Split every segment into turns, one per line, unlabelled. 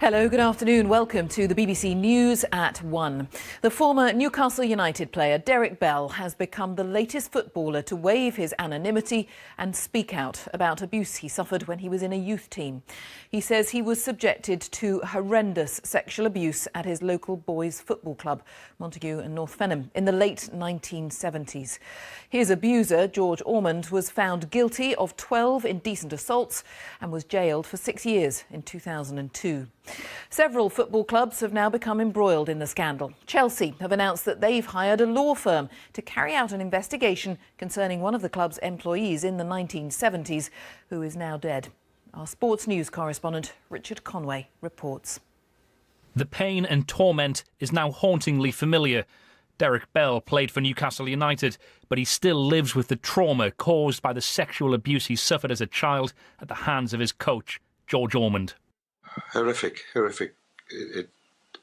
Hello, good afternoon. Welcome to the BBC News at 1. The former Newcastle United player Derek Bell has become the latest footballer to waive his anonymity and speak out about abuse he suffered when he was in a youth team. He says he was subjected to horrendous sexual abuse at his local boys' football club, Montague and North Fenham, in the late 1970s. His abuser, George Ormond, was found guilty of 12 indecent assaults and was jailed for 6 years in 2002. Several football clubs have now become embroiled in the scandal. Chelsea have announced that they've hired a law firm to carry out an investigation concerning one of the club's employees in the 1970s, who is now dead. Our sports news correspondent Richard Conway reports.
The pain and torment is now hauntingly familiar. Derek Bell played for Newcastle United, but he still lives with the trauma caused by the sexual abuse he suffered as a child at the hands of his coach, George Ormond.
Horrific. It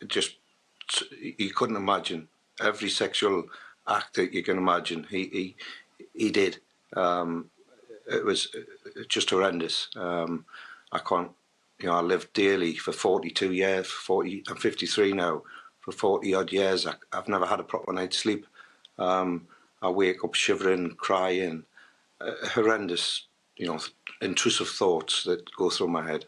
just, you couldn't imagine every sexual act that you can imagine. He did. It was just horrendous. I can't, I lived daily for 42 years. I'm 53 now. For 40 odd years, I've never had a proper night's sleep. I wake up shivering, crying. Horrendous, intrusive thoughts that go through my head.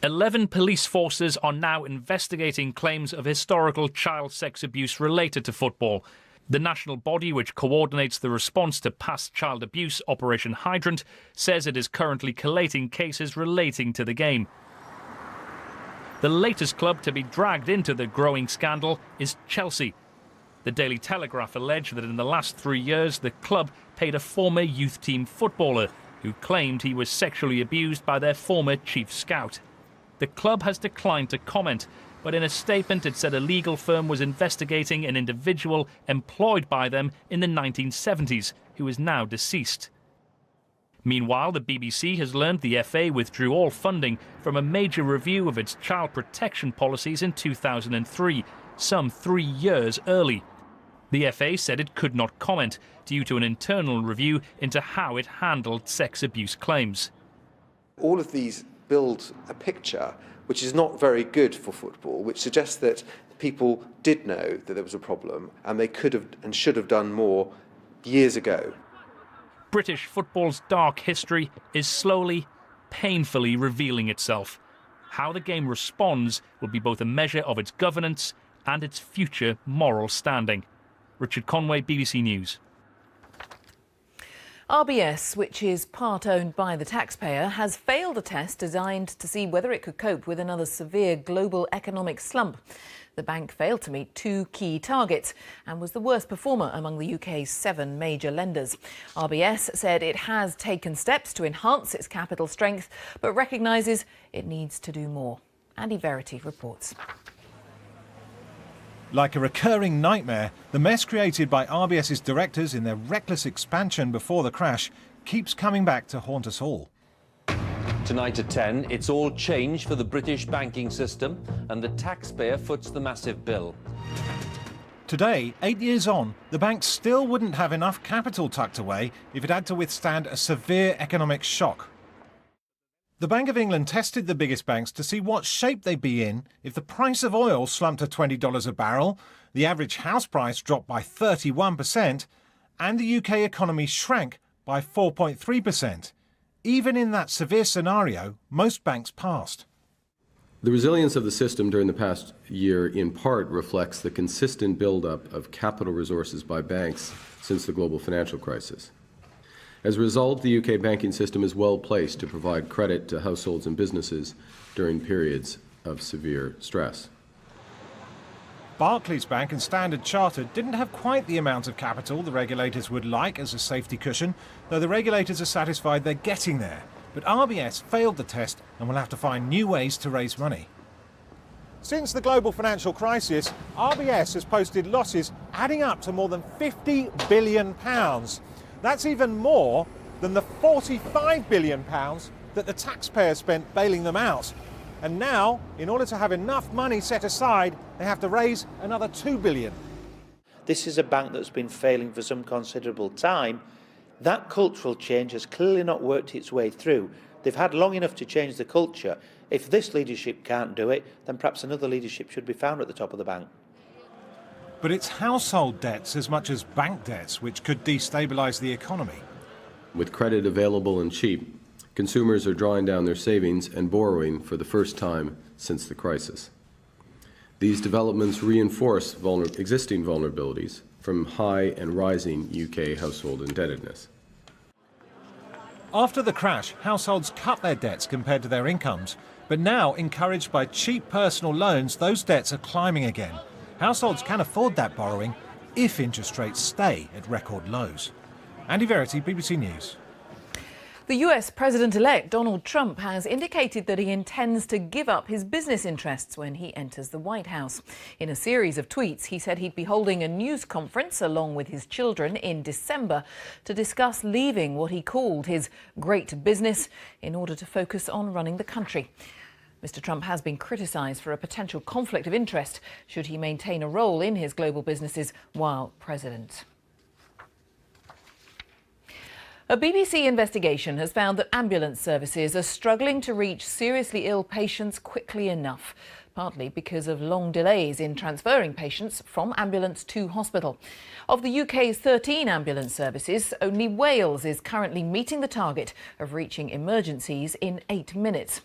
11 police forces are now investigating claims of historical child sex abuse related to football. The national body, which coordinates the response to past child abuse, Operation Hydrant, says it is currently collating cases relating to the game. The latest club to be dragged into the growing scandal is Chelsea. The Daily Telegraph alleged that in the last 3 years, the club paid a former youth team footballer who claimed he was sexually abused by their former chief scout. The club has declined to comment, but in a statement it said a legal firm was investigating an individual employed by them in the 1970s who is now deceased. Meanwhile, the BBC has learned the FA withdrew all funding from a major review of its child protection policies in 2003, some 3 years early. The FA said it could not comment due to an internal review into how it handled sex abuse claims.
All of these build a picture which is not very good for football, which suggests that people did know that there was a problem and they could have and should have done more years ago.
British football's dark history is slowly, painfully revealing itself. How the game responds will be both a measure of its governance and its future moral standing. Richard Conway, BBC News.
RBS, which is part owned by the taxpayer, has failed a test designed to see whether it could cope with another severe global economic slump. The bank failed to meet 2 key targets and was the worst performer among the UK's 7 major lenders. RBS said it has taken steps to enhance its capital strength, but recognises it needs to do more. Andy Verity reports.
Like a recurring nightmare, the mess created by RBS's directors in their reckless expansion before the crash keeps coming back to haunt us all.
Tonight at 10, it's all change for the British banking system, and the taxpayer foots the massive bill.
Today, 8 years on, the bank still wouldn't have enough capital tucked away if it had to withstand a severe economic shock. The Bank of England tested the biggest banks to see what shape they'd be in if the price of oil slumped to $20 a barrel, the average house price dropped by 31%, and the UK economy shrank by 4.3%. Even in that severe scenario, most banks passed.
The resilience of the system during the past year in part reflects the consistent build-up of capital resources by banks since the global financial crisis. As a result, the UK banking system is well placed to provide credit to households and businesses during periods of severe stress.
Barclays Bank and Standard Chartered didn't have quite the amount of capital the regulators would like as a safety cushion, though the regulators are satisfied they're getting there. But RBS failed the test and will have to find new ways to raise money. Since the global financial crisis, RBS has posted losses adding up to more than £50 billion. That's even more than the £45 billion that the taxpayer spent bailing them out. And now, in order to have enough money set aside, they have to raise another £2 billion.
This is a bank that's been failing for some considerable time. That cultural change has clearly not worked its way through. They've had long enough to change the culture. If this leadership can't do it, then perhaps another leadership should be found at the top of the bank.
But it's household debts as much as bank debts which could destabilise the economy.
With credit available and cheap, consumers are drawing down their savings and borrowing for the first time since the crisis. These developments reinforce existing vulnerabilities from high and rising UK household indebtedness.
After the crash, households cut their debts compared to their incomes, but now, encouraged by cheap personal loans, those debts are climbing again. Households can afford that borrowing if interest rates stay at record lows. Andy Verity, BBC News.
The US President-elect Donald Trump has indicated that he intends to give up his business interests when he enters the White House. In a series of tweets, he said he'd be holding a news conference along with his children in December to discuss leaving what he called his great business in order to focus on running the country. Mr. Trump has been criticised for a potential conflict of interest should he maintain a role in his global businesses while president. A BBC investigation has found that ambulance services are struggling to reach seriously ill patients quickly enough, partly because of long delays in transferring patients from ambulance to hospital. Of the UK's 13 ambulance services, only Wales is currently meeting the target of reaching emergencies in 8 minutes.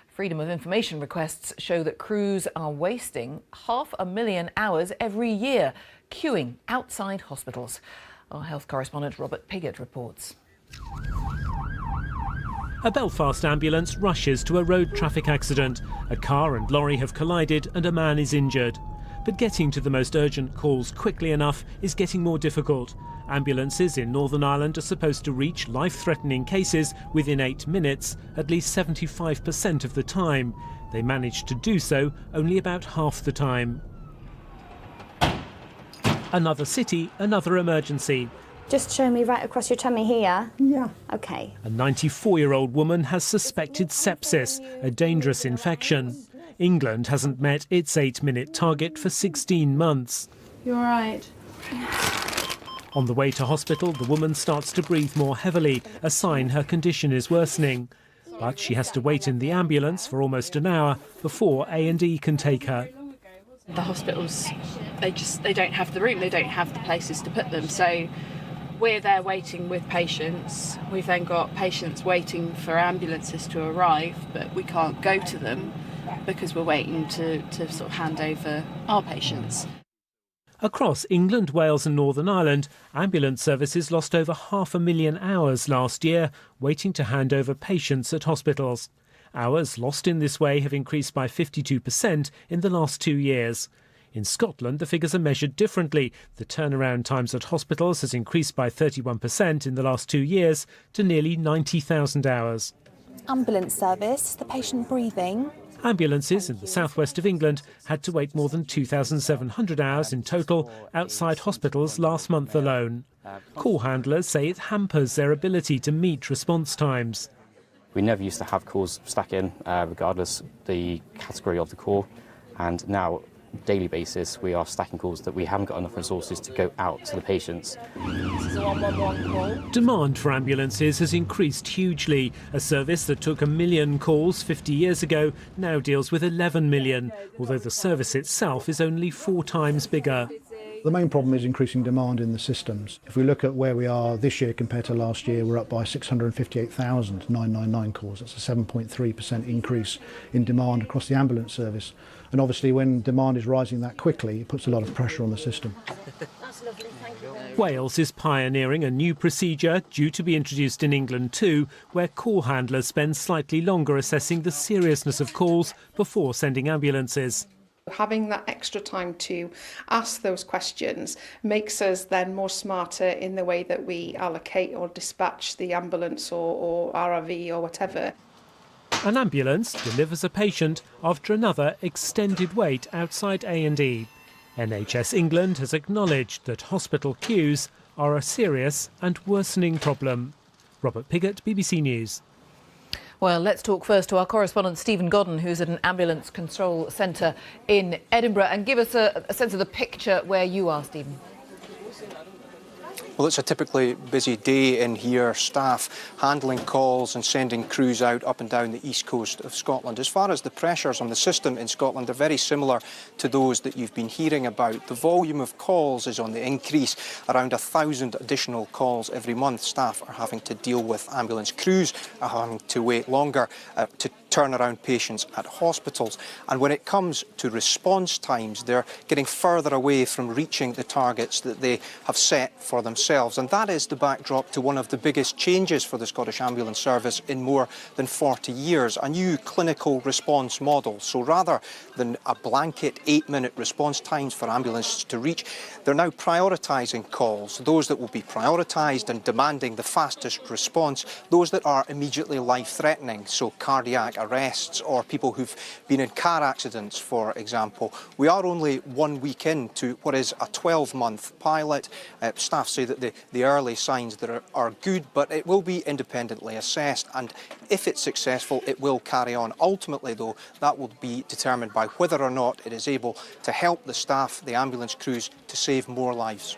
Freedom of information requests show that crews are wasting 500,000 hours every year queuing outside hospitals. Our health correspondent Robert Piggott reports.
A Belfast ambulance rushes to a road traffic accident. A car and lorry have collided and a man is injured. But getting to the most urgent calls quickly enough is getting more difficult. Ambulances in Northern Ireland are supposed to reach life-threatening cases within 8 minutes, at least 75% of the time. They manage to do so only about half the time. Another city, another emergency.
Just show me right across your tummy here.
Yeah.
OK.
A 94-year-old woman has suspected sepsis, a dangerous infection. England hasn't met its 8-minute target for 16 months.
You all right?
On the way to hospital, the woman starts to breathe more heavily, a sign her condition is worsening. But she has to wait in the ambulance for almost an hour before A&E can take her.
The hospitals, they don't have the room, they don't have the places to put them. So we're there waiting with patients. We've then got patients waiting for ambulances to arrive, but we can't go to them because we're waiting to sort of hand over our patients.
Across England, Wales and Northern Ireland, ambulance services lost over 500,000 hours last year waiting to hand over patients at hospitals. Hours lost in this way have increased by 52% in the last 2 years. In Scotland, the figures are measured differently. The turnaround times at hospitals has increased by 31% in the last 2 years to nearly 90,000 hours.
Ambulance service, the patient breathing.
Ambulances in the southwest of England had to wait more than 2,700 hours in total outside hospitals last month alone. Call handlers say it hampers their ability to meet response times.
We never used to have calls stack in, regardless the category of the call, and now, daily basis, we are stacking calls that we haven't got enough resources to go out to the patients.
This is a 111 call.
Demand for ambulances has increased hugely. A service that took 1 million calls 50 years ago now deals with 11 million, although the service itself is only 4 times bigger.
The main problem is increasing demand in the systems. If we look at where we are this year compared to last year, we're up by 658,000 999 calls. That's a 7.3% increase in demand across the ambulance service. And obviously when demand is rising that quickly, it puts a lot of pressure on the system.
That's lovely, thank you.
Wales is pioneering a new procedure due to be introduced in England too, where call handlers spend slightly longer assessing the seriousness of calls before sending ambulances.
Having that extra time to ask those questions makes us then more smarter in the way that we allocate or dispatch the ambulance or RRV or whatever.
An ambulance delivers a patient after another extended wait outside A&E. NHS England has acknowledged that hospital queues are a serious and worsening problem. Robert Piggott, BBC News.
Well, let's talk first to our correspondent Stephen Godden, who's at an ambulance control centre in Edinburgh, and give us a sense of the picture where you are, Stephen.
Well, it's a typically busy day in here, staff handling calls and sending crews out up and down the east coast of Scotland. As far as the pressures on the system in Scotland, they're very similar to those that you've been hearing about. The volume of calls is on the increase, around 1,000 additional calls every month. Staff are having to deal with ambulance crews, are having to wait longer to turn around patients at hospitals. And when it comes to response times, they're getting further away from reaching the targets that they have set for themselves. And that is the backdrop to one of the biggest changes for the Scottish Ambulance Service in more than 40 years, a new clinical response model. So rather than a blanket 8-minute response times for ambulances to reach, they're now prioritising calls, those that will be prioritised and demanding the fastest response, those that are immediately life-threatening, so cardiac arrests or people who've been in car accidents, for example. We are only 1 week into what is a 12-month pilot. Staff say that the early signs that are good, but it will be independently assessed, and if it's successful, it will carry on. Ultimately, though, that will be determined by whether or not it is able to help the staff, the ambulance crews, to save more lives.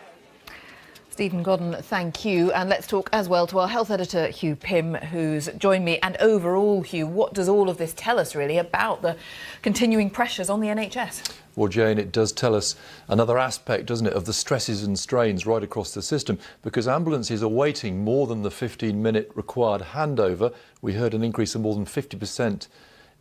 Stephen Godden, thank you. And let's talk as well to our health editor, Hugh Pym, who's joined me. And overall, Hugh, what does all of this tell us, really, about the continuing pressures on the NHS?
Well, Jane, it does tell us another aspect, doesn't it, of the stresses and strains right across the system, because ambulances are waiting more than the 15-minute required handover. We heard an increase of more than 50%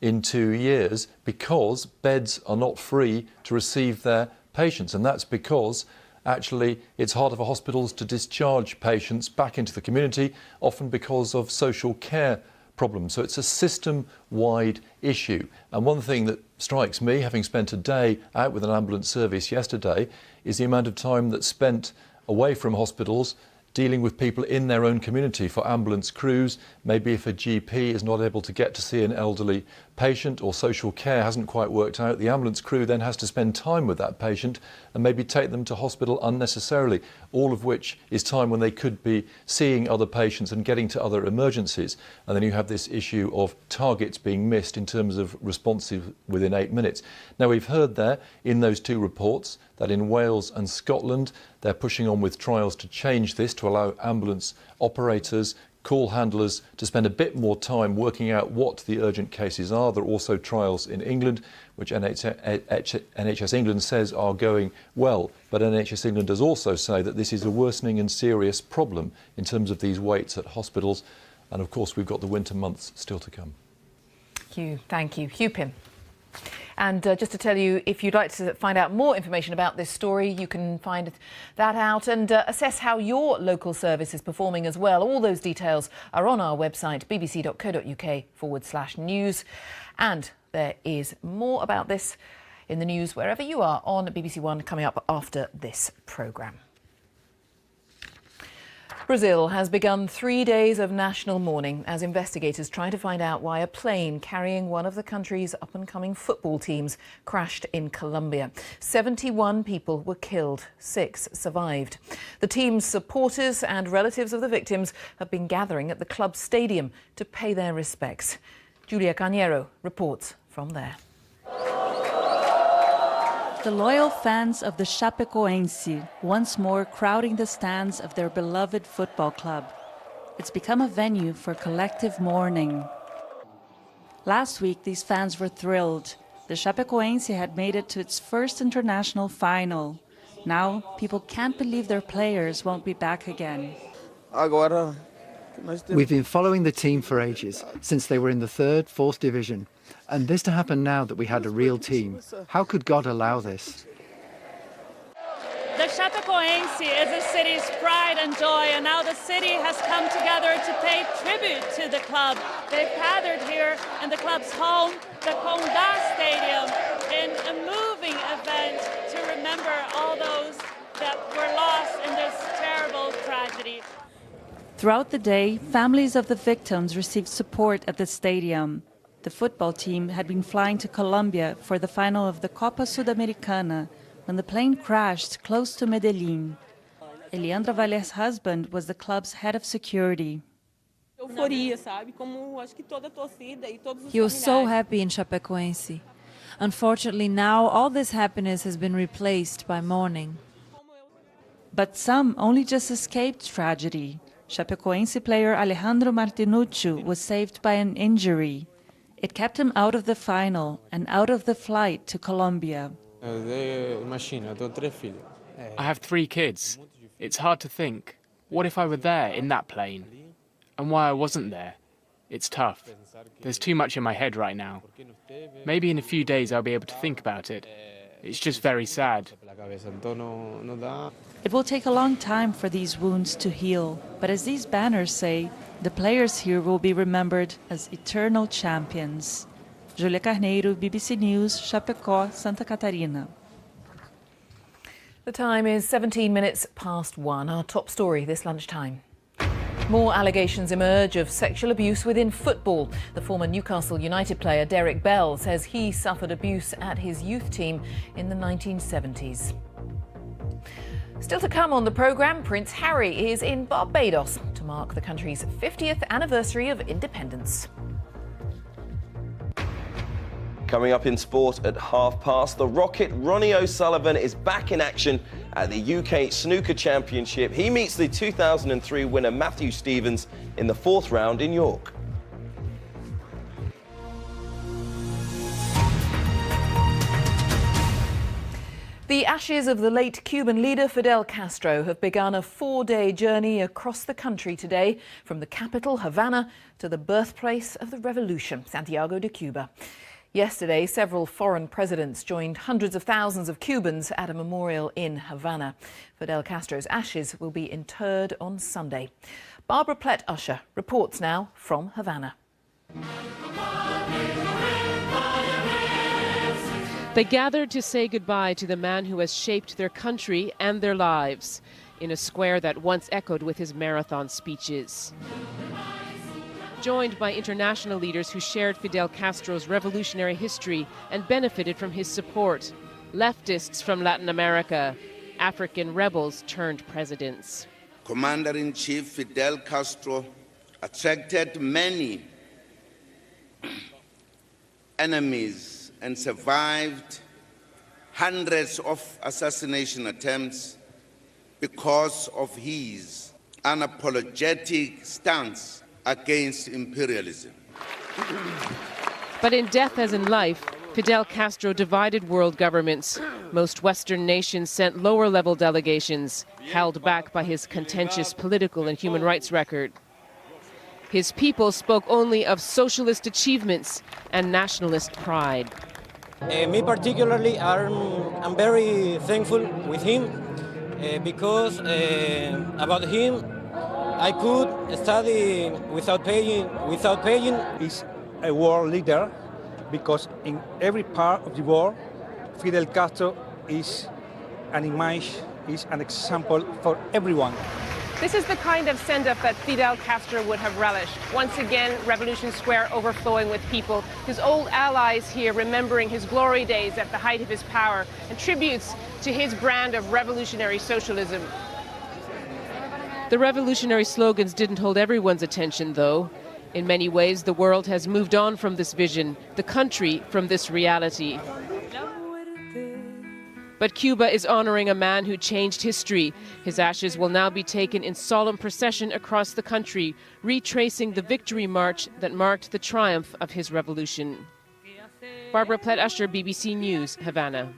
in 2 years because beds are not free to receive their patients. And that's because actually it's harder for hospitals to discharge patients back into the community, often because of social care problems. So it's a system-wide issue. And one thing that strikes me, having spent a day out with an ambulance service yesterday, is the amount of time that's spent away from hospitals dealing with people in their own community. For ambulance crews, maybe if a GP is not able to get to see an elderly patient or social care hasn't quite worked out, the ambulance crew then has to spend time with that patient and maybe take them to hospital unnecessarily, all of which is time when they could be seeing other patients and getting to other emergencies. And then you have this issue of targets being missed in terms of responsive within 8 minutes. Now, we've heard there in those two reports that in Wales and Scotland they're pushing on with trials to change this, to allow ambulance operators, call handlers to spend a bit more time working out what the urgent cases are. There are also trials in England, which NHS England says are going well. But NHS England does also say that this is a worsening and serious problem in terms of these waits at hospitals. And of course, we've got the winter months still to come.
Hugh, thank you. Hugh Pym. And just to tell you, if you'd like to find out more information about this story, you can find that out and assess how your local service is performing as well. All those details are on our website, bbc.co.uk/news. And there is more about this in the news wherever you are on BBC One coming up after this programme. Brazil has begun 3 days of national mourning as investigators try to find out why a plane carrying one of the country's up-and-coming football teams crashed in Colombia. 71 people were killed, 6 survived. The team's supporters and relatives of the victims have been gathering at the club's stadium to pay their respects. Julia Carneiro reports from there.
The loyal fans of the Chapecoense once more crowding the stands of their beloved football club. It's become a venue for collective mourning. Last week, these fans were thrilled. The Chapecoense had made it to its first international final. Now, people can't believe their players won't be back again.
We've been following the team for ages, since they were in the 3rd, 4th division. And this to happen now that we had a real team. How could God allow this?
The Chapecoense is the city's pride and joy, and now the city has come together to pay tribute to the club. They've gathered here in the club's home, the Condá Stadium, in a moving event to remember all those that were lost in this terrible tragedy. Throughout the day, families of the victims received support at the stadium. The football team had been flying to Colombia for the final of the Copa Sudamericana when the plane crashed close to Medellin. Eliandra Valle's husband was the club's head of security.
He was so happy in Chapecoense. Unfortunately, now all this happiness has been replaced by mourning. But some only just escaped tragedy. Chapecoense player Alejandro Martinucci was saved by an injury. It kept him out of the final and out of the flight to Colombia.
I have 3 kids. It's hard to think, what if I were there in that plane? And why I wasn't there? It's tough. There's too much in my head right now. Maybe in a few days I'll be able to think about it. It's just very sad.
It will take a long time for these wounds to heal, but as these banners say, the players here will be remembered as eternal champions. Julia Carneiro, BBC News, Chapecó, Santa Catarina.
The time is 17 minutes past 1. Our top story this lunchtime. More allegations emerge of sexual abuse within football. The former Newcastle United player Derek Bell says he suffered abuse at his youth team in the 1970s. Still to come on the programme, Prince Harry is in Barbados to mark the country's 50th anniversary of independence.
Coming up in sport at past, the Rocket Ronnie O'Sullivan is back in action at the UK Snooker Championship. He meets the 2003 winner Matthew Stevens in the 4th round in York.
The ashes of the late Cuban leader Fidel Castro have begun a 4-day journey across the country today, from the capital, Havana, to the birthplace of the revolution, Santiago de Cuba. Yesterday, several foreign presidents joined hundreds of thousands of Cubans at a memorial in Havana. Fidel Castro's ashes will be interred on Sunday. Barbara Plett-Usher reports now from Havana.
They gathered to say goodbye to the man who has shaped their country and their lives in a square that once echoed with his marathon speeches. Joined by international leaders who shared Fidel Castro's revolutionary history and benefited from his support, leftists from Latin America, African rebels turned presidents.
Commander-in-Chief Fidel Castro attracted many enemies and survived hundreds of assassination attempts because of his unapologetic stance against imperialism.
But in death as in life, Fidel Castro divided world governments. Most Western nations sent lower-level delegations, held back by his contentious political and human rights record. His people spoke only of socialist achievements and nationalist pride.
Me particularly, I'm very thankful with him because about him, I could study without paying.
He's a world leader because in every part of the world, Fidel Castro is an image, is an example for everyone.
This is the kind of send-up that Fidel Castro would have relished. Once again, Revolution Square overflowing with people, his old allies here remembering his glory days at the height of his power, and tributes to his brand of revolutionary socialism.
The revolutionary slogans didn't hold everyone's attention, though. In many ways, the world has moved on from this vision, the country from this reality. But Cuba is honoring a man who changed history. His ashes will now be taken in solemn procession across the country, retracing the victory march that marked the triumph of his revolution. Barbara Plett-Usher, BBC News, Havana.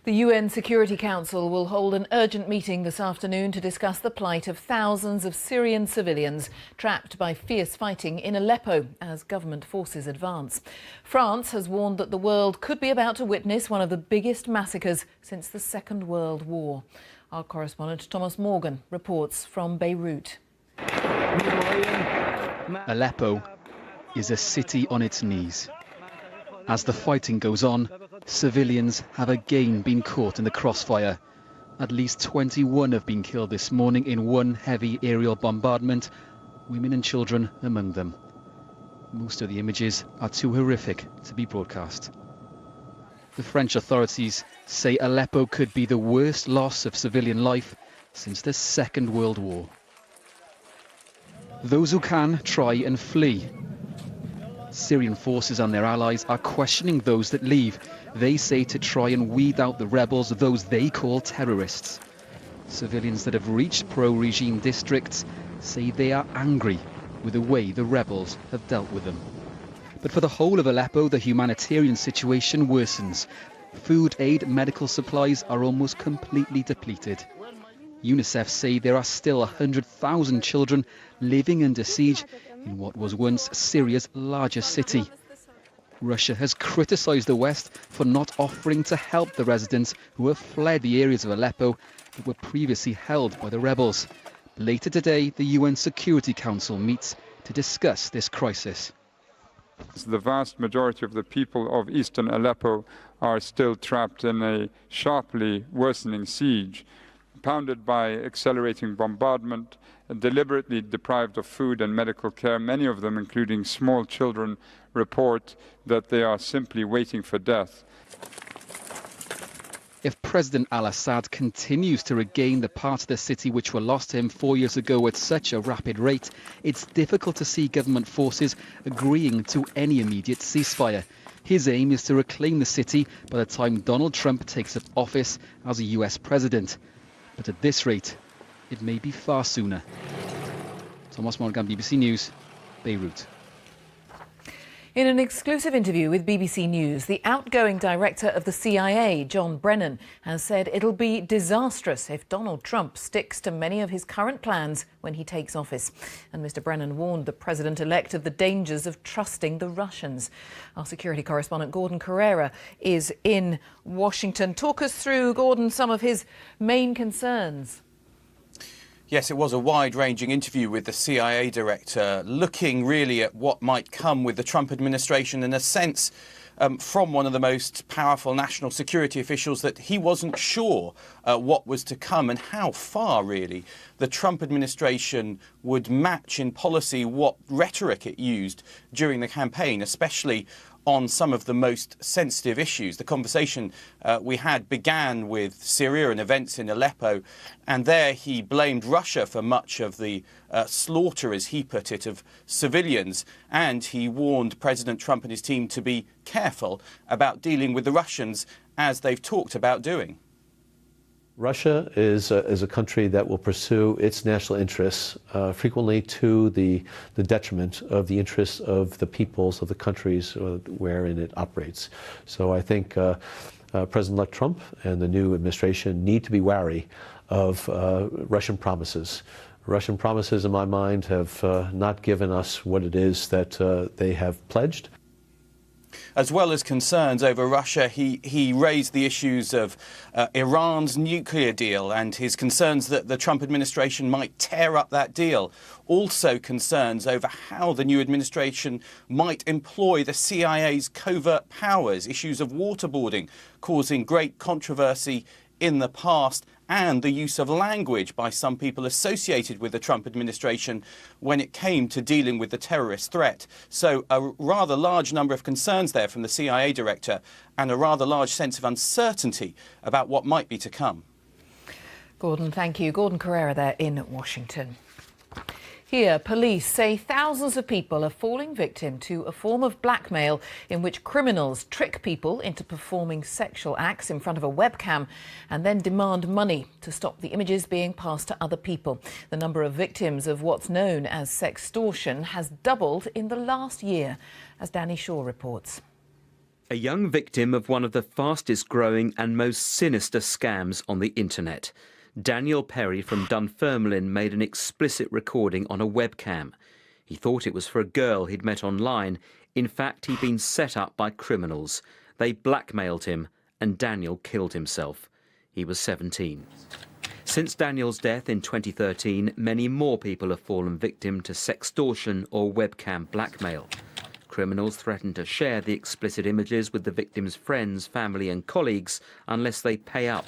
The UN Security Council will hold an urgent meeting this afternoon to discuss the plight of thousands of Syrian civilians trapped by fierce fighting in Aleppo as government forces advance. France has warned that the world could be about to witness one of the biggest massacres since the Second World War. Our correspondent Thomas Morgan reports from Beirut.
Aleppo is a city on its knees. As the fighting goes on, civilians have again been caught in the crossfire. At least 21 have been killed this morning in one heavy aerial bombardment, women and children among them. Most of the images are too horrific to be broadcast. The French authorities say Aleppo could be the worst loss of civilian life since the Second World War. Those who can try and flee. Syrian forces and their allies are questioning those that leave. They say to try and weed out the rebels, those they call terrorists. Civilians that have reached pro-regime districts say they are angry with the way the rebels have dealt with them. But for the whole of Aleppo, the humanitarian situation worsens. Food aid, medical supplies are almost completely depleted. UNICEF say there are still 100,000 children living under siege in what was once Syria's largest city. Russia has criticised the West for not offering to help the residents who have fled the areas of Aleppo that were previously held by the rebels. Later today, the UN Security Council meets to discuss this crisis.
The vast majority of the people of eastern Aleppo are still trapped in a sharply worsening siege, pounded by accelerating bombardment, deliberately deprived of food and medical care. Many of them, including small children, report that they are simply waiting for death.
If President al-Assad continues to regain the parts of the city which were lost to him 4 years ago at such a rapid rate, it's difficult to see government forces agreeing to any immediate ceasefire. His aim is to reclaim the city by the time Donald Trump takes up office as a US president. But at this rate, it may be far sooner. Thomas Morgan, BBC News, Beirut.
In an exclusive interview with BBC News, the outgoing director of the CIA, John Brennan, has said it'll be disastrous if Donald Trump sticks to many of his current plans when he takes office. And Mr. Brennan warned the president-elect of the dangers of trusting the Russians. Our security correspondent Gordon Carrera is in Washington. Talk us through, Gordon, some of his main concerns.
Yes, it was a wide-ranging interview with the CIA director, looking really at what might come with the Trump administration, in a sense from one of the most powerful national security officials that he wasn't sure what was to come and how far, really, the Trump administration would match in policy what rhetoric it used during the campaign, especially on some of the most sensitive issues. The conversation we had began with Syria and events in Aleppo, and there he blamed Russia for much of the slaughter, as he put it, of civilians, and he warned President Trump and his team to be careful about dealing with the Russians, as they've talked about doing.
Russia is a country that will pursue its national interests frequently to the detriment of the interests of the peoples of the countries wherein it operates. So I think President-elect Trump and the new administration need to be wary of Russian promises. Russian promises, in my mind, have not given us what it is that they have pledged.
As well as concerns over Russia, he raised the issues of Iran's nuclear deal and his concerns that the Trump administration might tear up that deal. Also concerns over how the new administration might employ the CIA's covert powers, issues of waterboarding causing great controversy in the past, and the use of language by some people associated with the Trump administration when it came to dealing with the terrorist threat. So a rather large number of concerns there from the CIA director, and a rather large sense of uncertainty about what might be to come.
Gordon, thank you. Gordon Carrera there in Washington. Here, police say thousands of people are falling victim to a form of blackmail in which criminals trick people into performing sexual acts in front of a webcam and then demand money to stop the images being passed to other people. The number of victims of what's known as sextortion has doubled in the last year, as Danny Shaw reports.
A young victim of one of the fastest growing and most sinister scams on the internet. Daniel Perry from Dunfermline made an explicit recording on a webcam. He thought it was for a girl he'd met online. In fact, he'd been set up by criminals. They blackmailed him, and Daniel killed himself. He was 17. Since Daniel's death in 2013, many more people have fallen victim to sextortion or webcam blackmail. Criminals threaten to share the explicit images with the victim's friends, family and colleagues unless they pay up.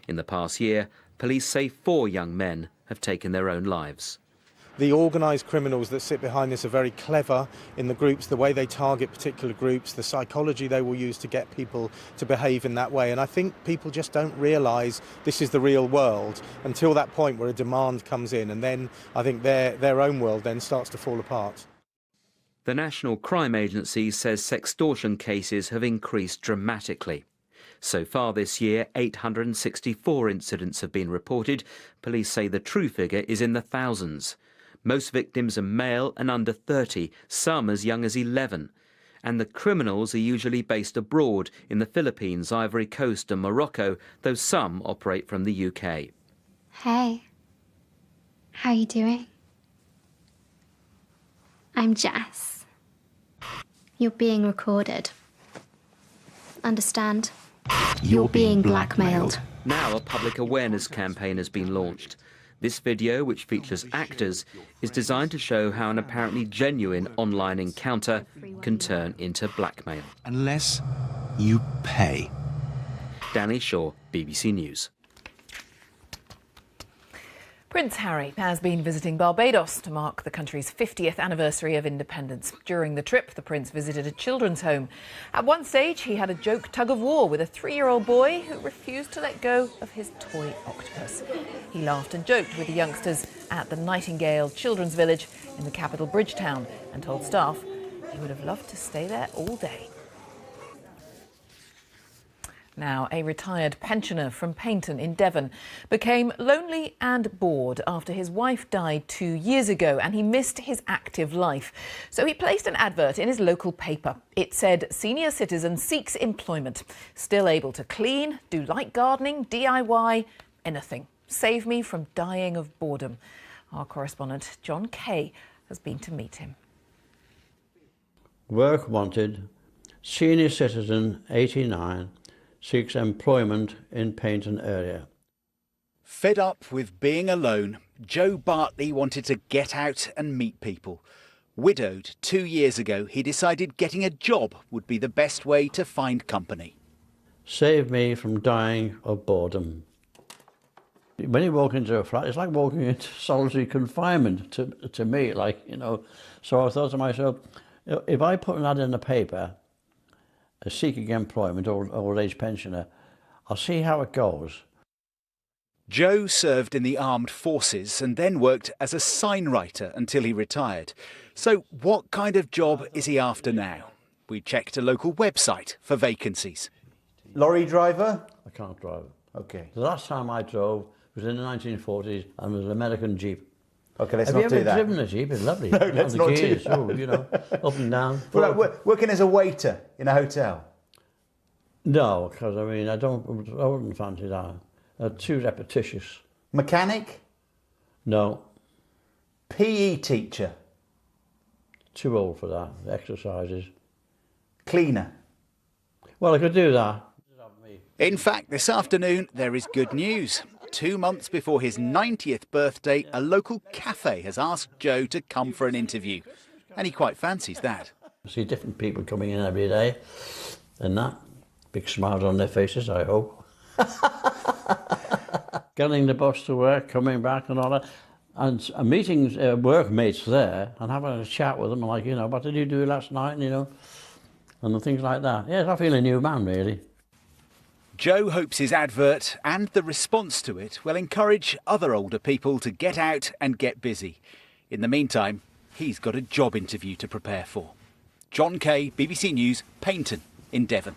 In the past year, police say 4 young men have taken their own lives.
The organised criminals that sit behind this are very clever in the groups, the way they target particular groups, the psychology they will use to get people to behave in that way. And I think people just don't realise this is the real world until that point where a demand comes in, and then I think their own world then starts to fall apart.
The National Crime Agency says sextortion cases have increased dramatically. So far this year, 864 incidents have been reported. Police say the true figure is in the thousands. Most victims are male and under 30, some as young as 11. And the criminals are usually based abroad in the Philippines, Ivory Coast and Morocco, though some operate from the UK.
Hey, how are you doing? I'm Jess. You're being recorded. Understand? You're being blackmailed.
Now a public awareness campaign has been launched. This video, which features actors, is designed to show how an apparently genuine online encounter can turn into blackmail.
Unless you pay.
Danny Shaw, BBC News.
Prince Harry has been visiting Barbados to mark the country's 50th anniversary of independence. During the trip, the Prince visited a children's home. At one stage, he had a joke tug-of-war with a 3-year-old boy who refused to let go of his toy octopus. He laughed and joked with the youngsters at the Nightingale Children's Village in the capital Bridgetown and told staff he would have loved to stay there all day. Now, a retired pensioner from Paignton in Devon became lonely and bored after his wife died 2 years ago and he missed his active life. So he placed an advert in his local paper. It said, "Senior citizen seeks employment. Still able to clean, do light gardening, DIY, anything. Save me from dying of boredom." Our correspondent John Kay has been to meet him.
Work wanted, senior citizen 89. Seeks employment in Paignton area.
Fed up with being alone, Joe Bartley wanted to get out and meet people. Widowed 2 years ago, he decided getting a job would be the best way to find company.
Save me from dying of boredom. When you walk into a flat, it's like walking into solitary confinement to me, like, you know. So I thought to myself, if I put an ad in the paper, seeking employment, old age pensioner, I'll see how it goes.
Joe served in the armed forces and then worked as a sign writer until he retired. So what kind of job is he after now? We checked a local website for vacancies.
Lorry driver? I can't drive. Okay. The last time I drove was in the 1940s and was an American Jeep.
Okay, let's not do that.
Have you ever driven a Jeep? It's lovely.
No, let's not do that.
Oh, you know, up and down.
Well, working as a waiter in a hotel?
No, because I mean, I wouldn't fancy that. Too repetitious.
Mechanic?
No.
PE teacher?
Too old for that. Exercises.
Cleaner?
Well, I could do that.
In fact, this afternoon there is good news. 2 months before his 90th birthday, a local cafe has asked Joe to come for an interview. And he quite fancies that.
I see different people coming in every day and that. Big smiles on their faces, I hope. Getting the bus to work, coming back and all that. And meeting workmates there and having a chat with them, like, you know, what did you do last night, and, you know, and things like that. Yes, I feel a new man, really.
Joe hopes his advert and the response to it will encourage other older people to get out and get busy. In the meantime, he's got a job interview to prepare for. John Kay, BBC News, Paignton in Devon.